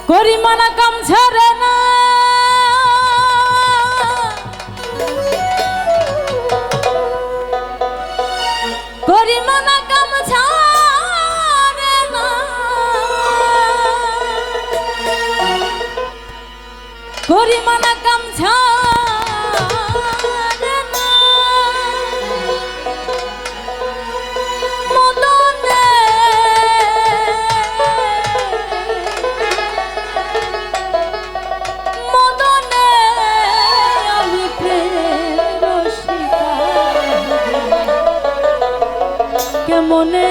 করিমানা কাম ছাড়ে না করিমানা কাম ছাড়ে না করিমানা কাম ছাড়ে না মদনে মদনে আমি প্রেম রসিকা কেমনে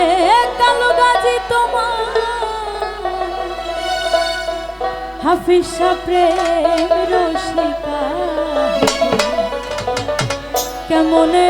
কালো গাজি তোমার হাফিসা প্রেম রসিকা কেমনে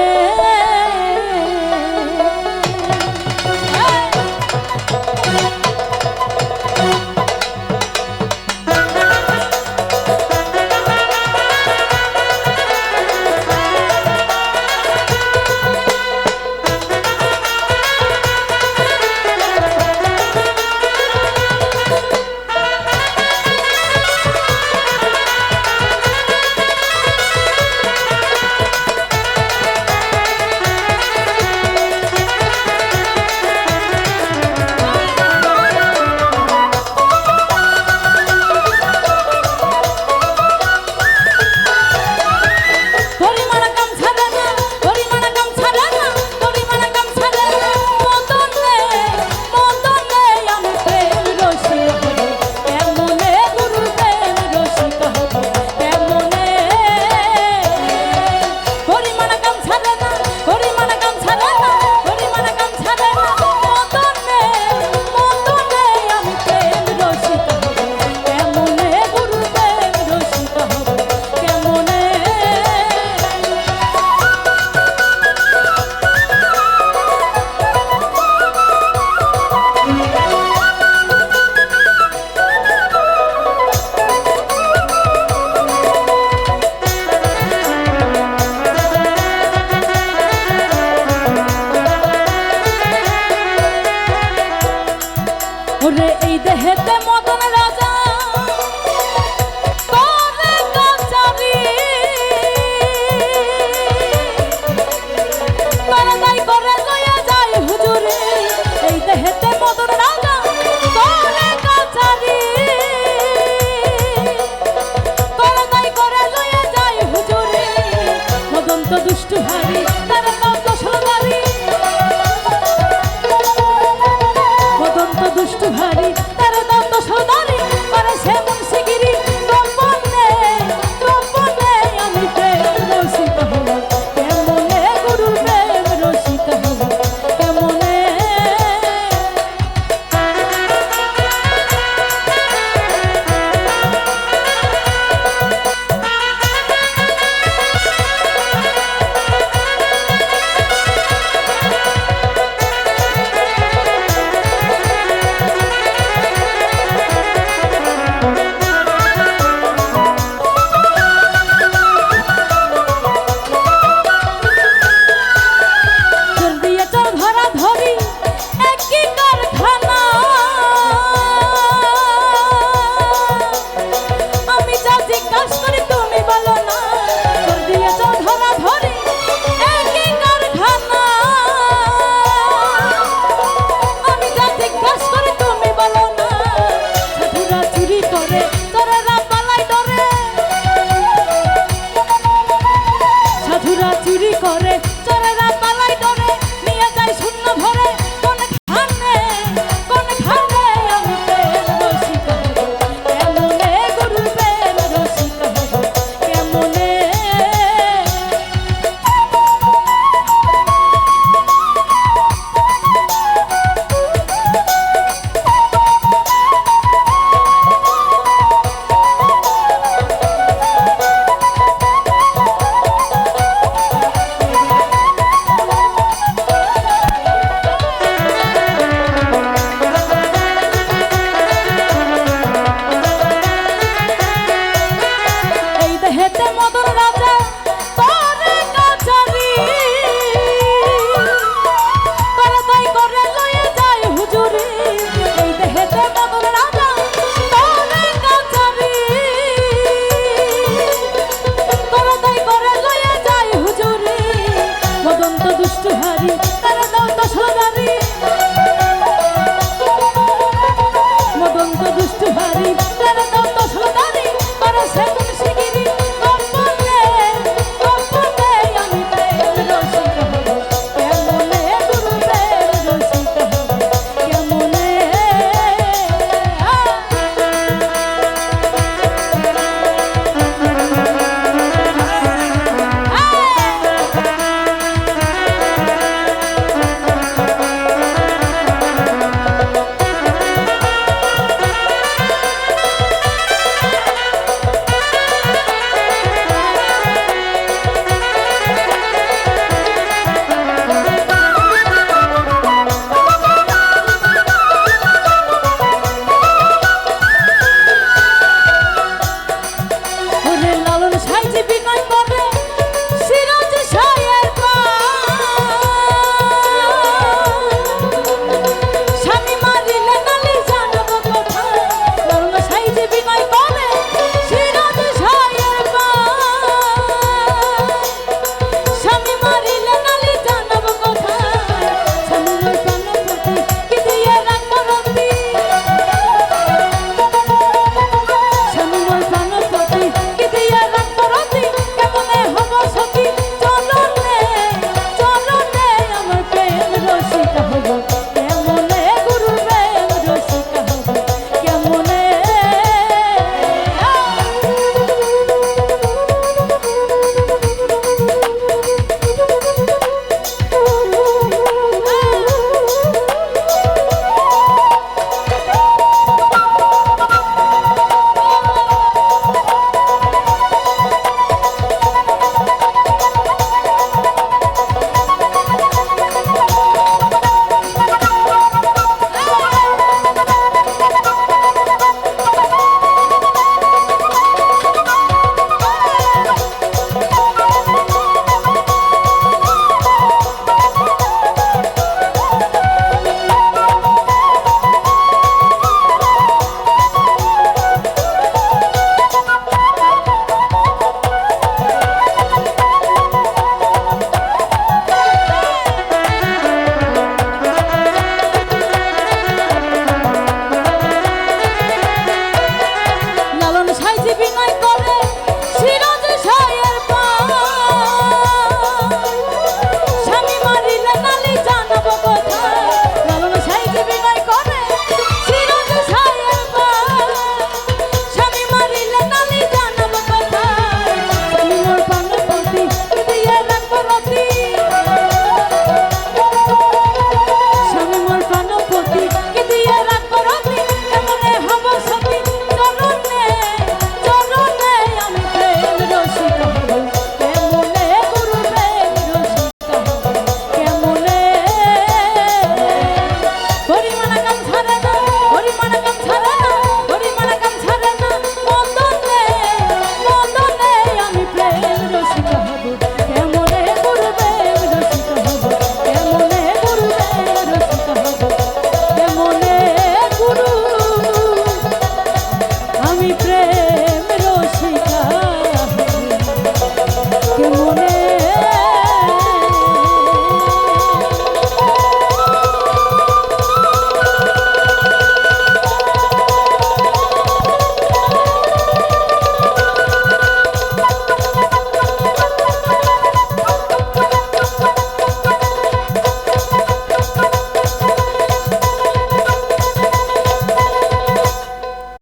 ওরে এই দেহেতে মদন রাজা করে কাচারি বারাদাই করে লয়ে যায় হুজুরে এই দেহেতে মদন রাজা করে কাচারি বারাদাই করে লয়ে যায় হুজুরে মদন তো দুষ্টু হারি তার নাম তো সরদারি দুষ্টু ভারী তার দাম তো সদারি করে সে মুন্সিগিরি গোপনে গোপনে আমি প্রেম রসিকা হব কেমনে গুরু প্রেম রসিকা হব কেমনে চুরি করে চোরেরা পালাই ডরে নিয়ে যায় শূন্য ভরে কোন খানে আমি প্রেম রসিকা হব কেমনে গুরু প্রেম রসিকা হব কেমনে দুষ্টু হারি, তারা দাও তো সদার